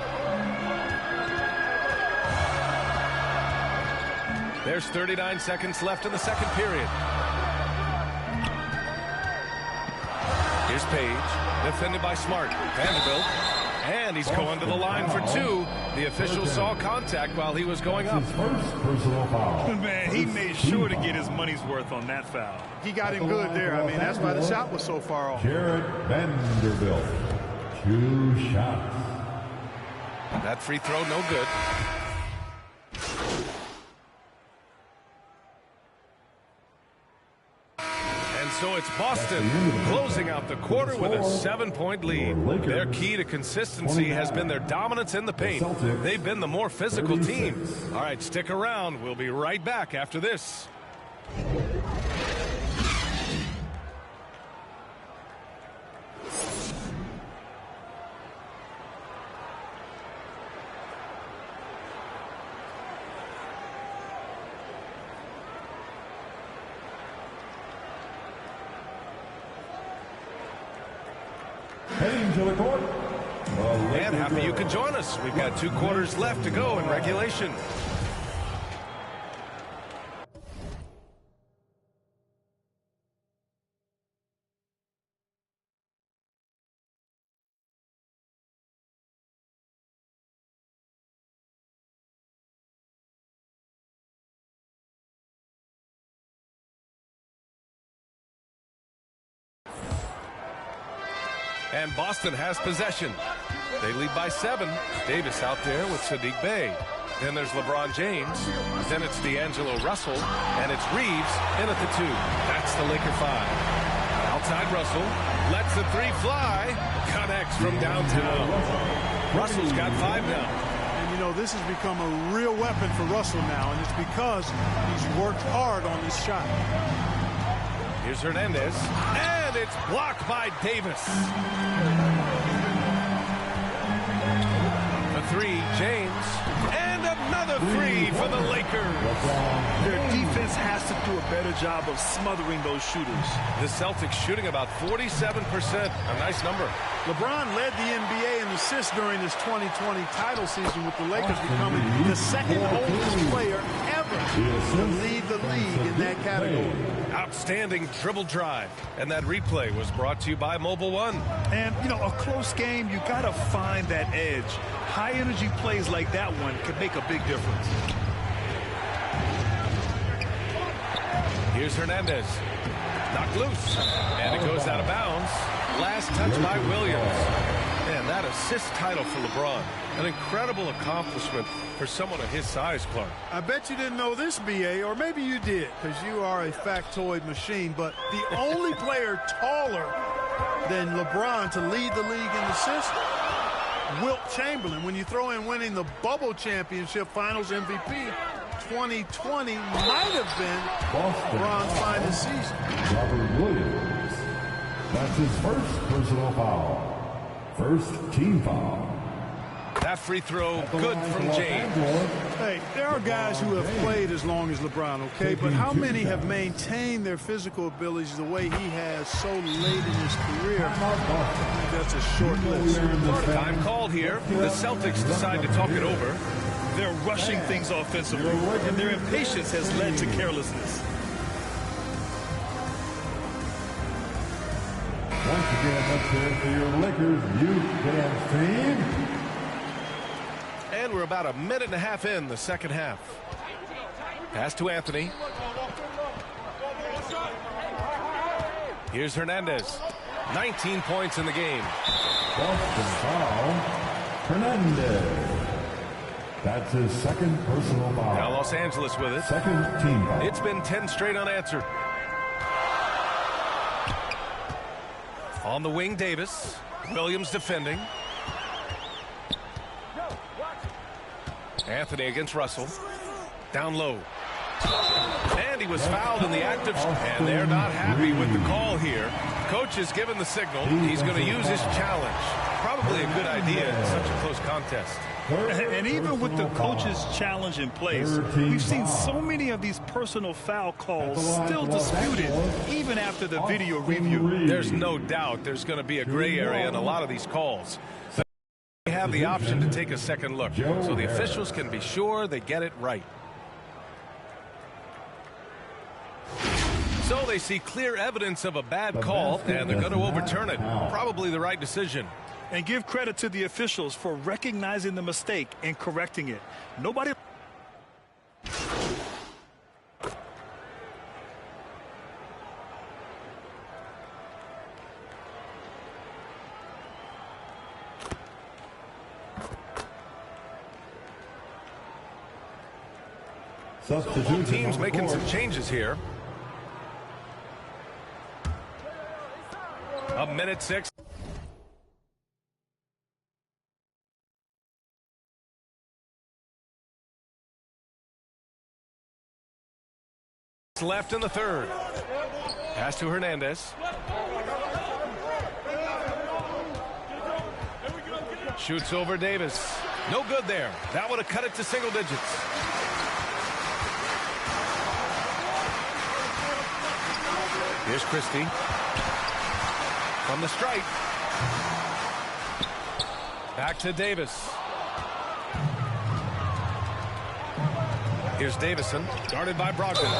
There's 39 seconds left in the second period. Here's Page, defended by Smart. Vanderbilt, and he's going to the line for 2. The official saw contact while he was going up. Man, he made sure to get his money's worth on that foul. He got him good there. I mean, that's why the shot was so far off. Jared Vanderbilt, 2 shots. That free throw no good. So it's Boston closing out the quarter with a 7-point lead. Their key to consistency has been their dominance in the paint. They've been the more physical team. All right, stick around. We'll be right back after this. Heading to the court. And happy you could join us. We've got 2 quarters left to go in regulation. And Boston has possession. They lead by 7. Davis out there with Sadiq Bey. Then there's LeBron James. Then it's D'Angelo Russell. And it's Reeves in at the 2. That's the Laker 5. Outside Russell. Lets the 3 fly. Connects from downtown. Russell's got 5 now. And, you know, this has become a real weapon for Russell now, and it's because he's worked hard on this shot. Here's Hernandez. And it's blocked by Davis. The 3, James. And another 3 for the Lakers. Their defense has to do a better job of smothering those shooters. The Celtics shooting about 47%. A nice number. LeBron led the NBA in assists during this 2020 title season, with the Lakers becoming the second oldest player ever to lead the league in that category. Outstanding dribble drive. And that replay was brought to you by Mobile One. And, you know, a close game, you got to find that edge. High-energy plays like that one can make a big difference. Here's Hernandez. Knocked loose. And it goes out of bounds. Last touch by Williams. And that assist title for LeBron. An incredible accomplishment for someone of his size, Clark. I bet you didn't know this, B.A., or maybe you did, because you are a factoid machine, but the only player taller than LeBron to lead the league in assists, Wilt Chamberlain. When you throw in winning the Bubble Championship Finals MVP, 2020 might have been LeBron's finest season. Robert Williams. That's his first personal foul. First team foul. That free throw good from James. Hey, there are guys who have played as long as LeBron, okay? But how many have maintained their physical abilities the way he has so late in his career? I think that's a short list. Time called here. The Celtics decide to talk it over. They're rushing things offensively, and their impatience has led to carelessness. Once again, up here for your Lakers youth dance team. And we're about a minute and a half in the second half. Pass to Anthony. Here's Hernandez. 19 points in the game. Boston foul. Hernandez. That's his second personal foul. Now Los Angeles with it. Second team foul. It's been 10 straight unanswered. On the wing, Davis. Williams defending. Anthony against Russell. Down low. And he was fouled in the act of... And they're not happy with the call here. Coach has given the signal. He's going to use his challenge. Probably a good idea in such a close contest. And even with the coach's challenge in place, we've seen so many of these personal foul calls still disputed, even after the video review. There's no doubt there's going to be a gray area in a lot of these calls. But they have the option to take a second look, so the officials can be sure they get it right. So they see clear evidence of a bad call, and they're going to overturn it. Probably the right decision. And give credit to the officials for recognizing the mistake and correcting it. Nobody... Substitute teams making some changes here. A minute 6. Left in the third. Pass to Hernandez. Shoots over Davis. No good there. That would have cut it to single digits. Here's Christie. From the stripe. Back to Davis. Here's Davison, guarded by Brogdon.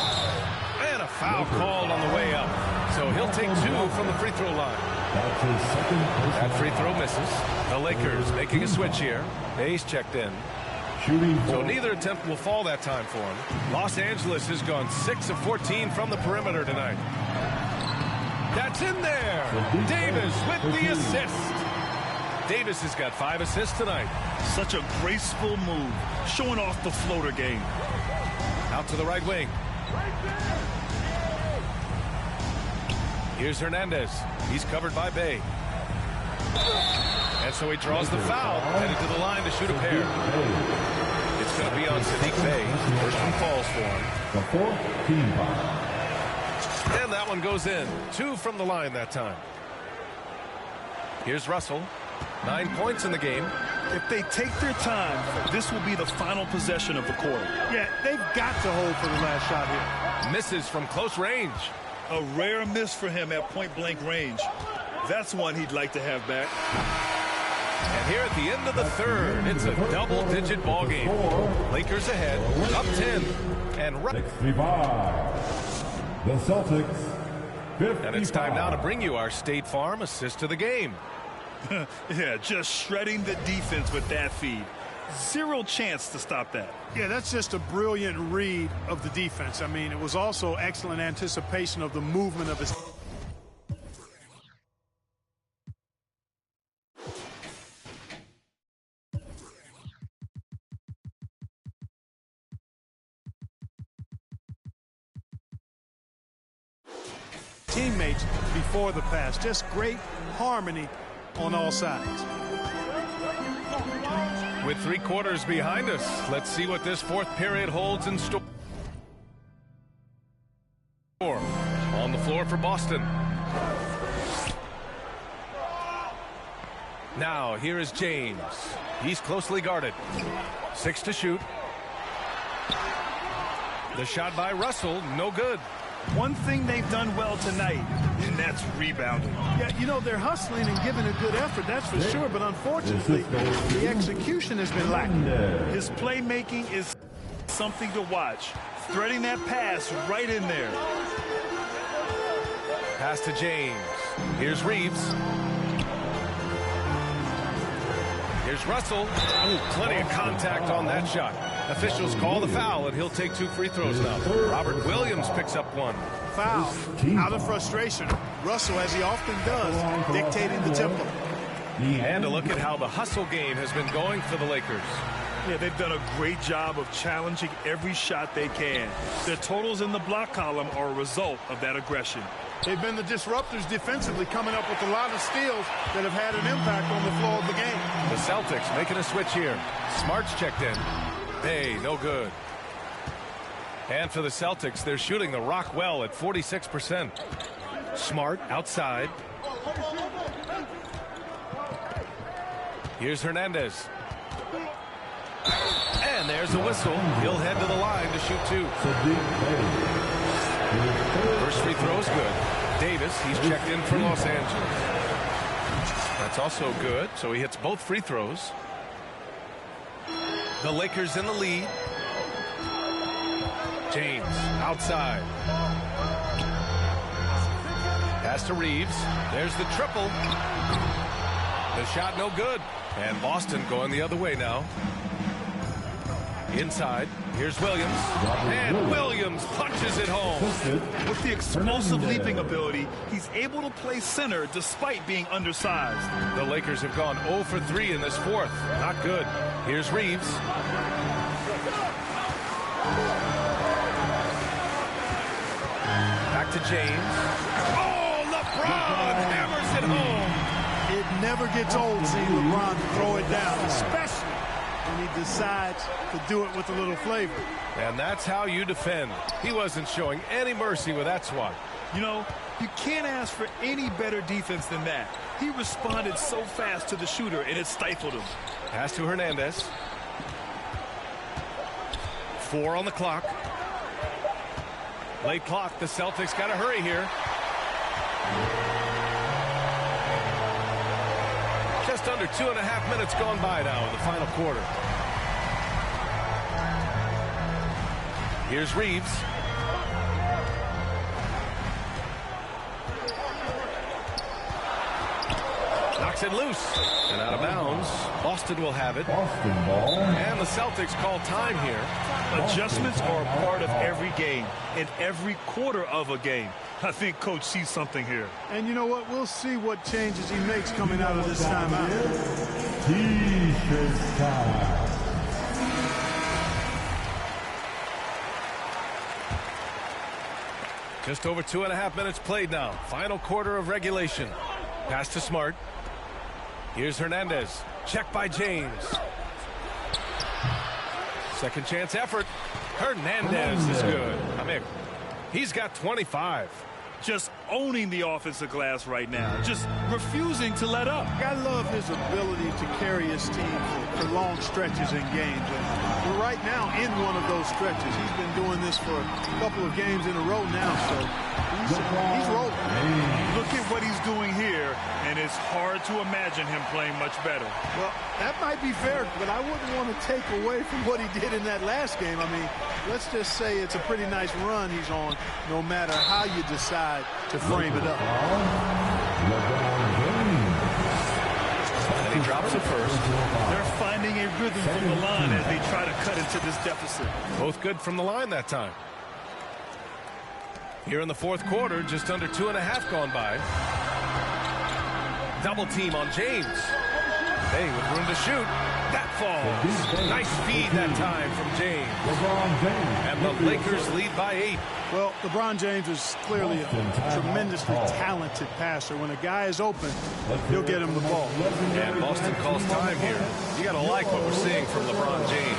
And a foul called on the way up. So he'll take 2 from the free throw line. That free throw misses. The Lakers making a switch here. Hayes checked in. So neither attempt will fall that time for him. Los Angeles has gone 6 of 14 from the perimeter tonight. That's in there. Davis with the assist. Davis has got 5 assists tonight. Such a graceful move, showing off the floater game. Out to the right wing. Here's Hernandez. He's covered by Bay. And so he draws the foul, headed to the line to shoot a pair. It's going to be on Sadiq Bey. First one falls for him. The fourth team foul. And that one goes in. 2 from the line that time. Here's Russell. 9 points in the game. If they take their time, this will be the final possession of the quarter. Yeah, they've got to hold for the last shot here. Misses from close range. A rare miss for him at point-blank range. That's one he'd like to have back. And here at the end of the third, it's a double-digit ball game. Lakers ahead, up 10. And 65. The Celtics, 55. And it's time now to bring you our State Farm assist of the game. Yeah, just shredding the defense with that feed. Zero chance to stop that. Yeah, that's just a brilliant read of the defense. I mean, it was also excellent anticipation of the movement of his... teammates before the pass. Just great harmony on all sides. With 3 quarters behind us, let's see what this 4th period holds in store. On the floor for Boston. Now, here is James. He's closely guarded. 6 to shoot. The shot by Russell, no good. One thing they've done well tonight, and that's rebounding. Yeah, you know, they're hustling and giving a good effort, that's for sure, but unfortunately, the execution has been lacking. His playmaking is something to watch. Threading that pass right in there. Pass to James. Here's Reeves. Here's Russell. Ooh, plenty of contact on that shot. Officials call the foul, and he'll take 2 free throws now. Robert Williams picks up 1. Foul. Out of frustration. Russell, as he often does, dictating the tempo. And a look at how the hustle game has been going for the Lakers. Yeah, they've done a great job of challenging every shot they can. Their totals in the block column are a result of that aggression. They've been the disruptors defensively, coming up with a lot of steals that have had an impact on the flow of the game. The Celtics making a switch here. Smart's checked in. Hey, no good. And for the Celtics, they're shooting the rock well at 46%. Smart outside. Here's Hernandez. And there's a whistle. He'll head to the line to shoot 2. First free throw is good. Davis, he's checked in for Los Angeles. That's also good, so he hits both free throws. The Lakers in the lead. James outside. Pass to Reeves. There's the triple. The shot no good. And Boston going the other way now. Inside. Here's Williams. And Williams punches it home. With the explosive leaping ability, he's able to play center despite being undersized. The Lakers have gone 0 for 3 in this 4th. Not good. Here's Reeves. Back to James. Oh, LeBron hammers it home. It never gets old seeing LeBron throw it down, especially when he decides to do it with a little flavor. And that's how you defend. He wasn't showing any mercy with that swat. You know, you can't ask for any better defense than that. He responded so fast to the shooter, and it stifled him. Pass to Hernandez. 4 on the clock. Late clock. The Celtics got to hurry here. Just under 2.5 minutes gone by now in the final quarter. Here's Reeves. Knocks Knocks it loose. And out of bounds. Boston will have it. Boston ball. And the Celtics call time here. Adjustments are a part of every game, in every quarter of a game. I think Coach sees something here. And you know what? We'll see what changes he makes coming out of this timeout. T-shirt time. Just over 2.5 minutes played now. Final quarter of regulation. Pass to Smart. Here's Hernandez. Check by James. Second chance effort. Hernandez is good. I mean, he's got 25. Just owning the offensive glass right now. Just refusing to let up. I love his ability to carry his team for long stretches in games. And we're right now in one of those stretches. He's been doing this for a couple of games in a row now, so he's rolling. Look at what he's doing here, and it's hard to imagine him playing much better. Well, that might be fair, but I wouldn't want to take away from what he did in that last game. I mean, let's just say it's a pretty nice run he's on, no matter how you decide to frame it up. And he drops it first. They're finding a rhythm from the line as they try to cut into this deficit. Both good from the line that time. Here in the fourth quarter, just under 2.5 gone by. Double team on James. Hey, with room to shoot. That falls. Nice feed that time from James. And the Lakers lead by 8. Well, LeBron James is clearly a tremendously talented passer. When a guy is open, he'll get him the ball. And Boston calls time here. You got to like what we're seeing from LeBron James.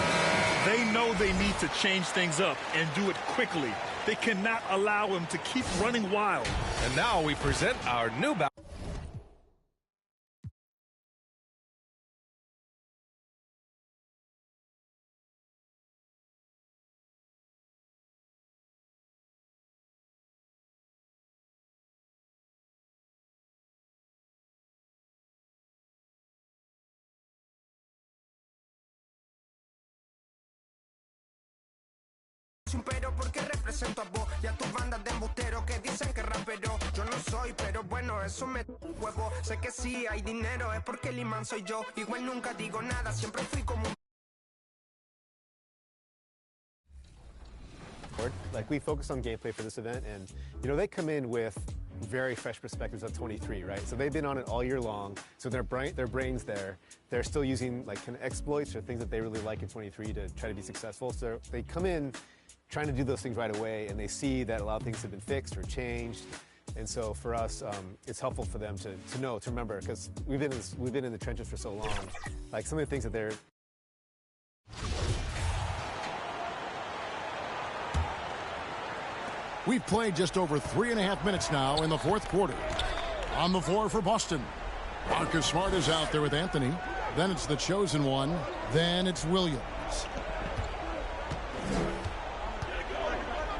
They know they need to change things up and do it quickly. They cannot allow him to keep running wild. And now we present our new battle. Pero porque represento a vos y a tus bandas de embusteros que dicen que rapero yo no soy, pero bueno, eso me huevo. Sé que sí hay dinero, es porque el imán soy yo. Igual nunca digo nada, siempre fui como un... Like, we focus on gameplay for this event, and you know, they come in with very fresh perspectives of 23, right? So they've been on it all year long, so their brains there, they're still using like kind of exploits or things that they really like in 23 to try to be successful. So they come in trying to do those things right away, and they see that a lot of things have been fixed or changed. And so for us, it's helpful for them to know, to remember, because we've been in the trenches for so long. Like, some of the things that they're... We've played just over 3.5 minutes now in the fourth quarter. On the floor for Boston, Marcus Smart is out there with Anthony. Then it's the chosen one. Then it's Williams.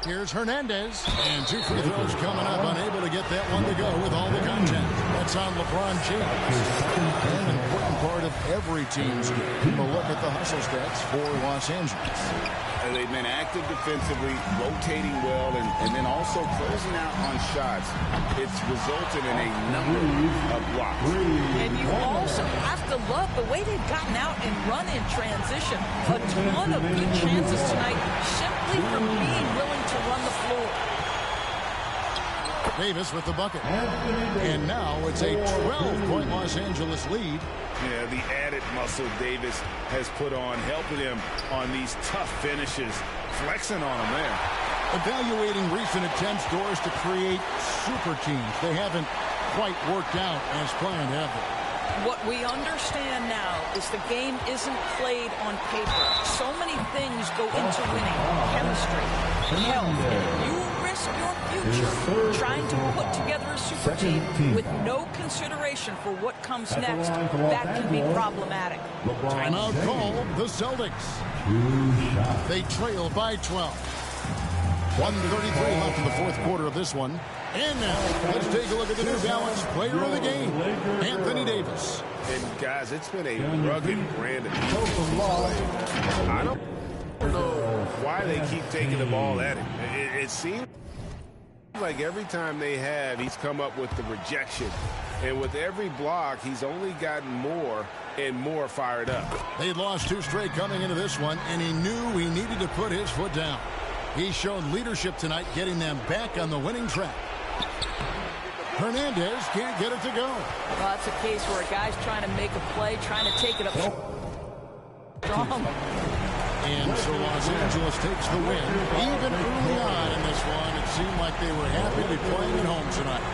Here's Hernandez. And 2 free throws coming up. Unable to get that one to go with all the contact. That's on LeBron James. An important part of every team's game. A look at the hustle stats for Los Angeles. They've been active defensively, rotating well, and then also closing out on shots. It's resulted in a number of blocks. And you also have to love the way they've gotten out and run in transition. A ton of good chances tonight simply from being willing to run the floor. Davis with the bucket. And now it's a 12-point Los Angeles lead. Yeah, the added muscle Davis has put on, helping him on these tough finishes, flexing on him there. Evaluating recent attempts, Doris, to create super teams. They haven't quite worked out as planned, have they? What we understand now is the game isn't played on paper. So many things go into winning. Chemistry, health. You risk your future trying to put together a super team with no consideration for what comes next. That can be problematic. Timeout call, the Celtics. They trail by 12. 1:33 left in the fourth quarter of this one. And now, let's take a look at the New Balance player of the game, Anthony Davis. And guys, it's been a rugged brand of defense. I don't know why they keep taking the ball at him. It seems like every time they have, he's come up with the rejection. And with every block, he's only gotten more and more fired up. They'd lost 2 straight coming into this one, and he knew he needed to put his foot down. He showed leadership tonight, getting them back on the winning track. Hernandez can't get it to go. Well, that's a case where a guy's trying to make a play, trying to take it up strong. And so Los Angeles takes the win. Even early on in this one, it seemed like they were happy to be playing at home tonight.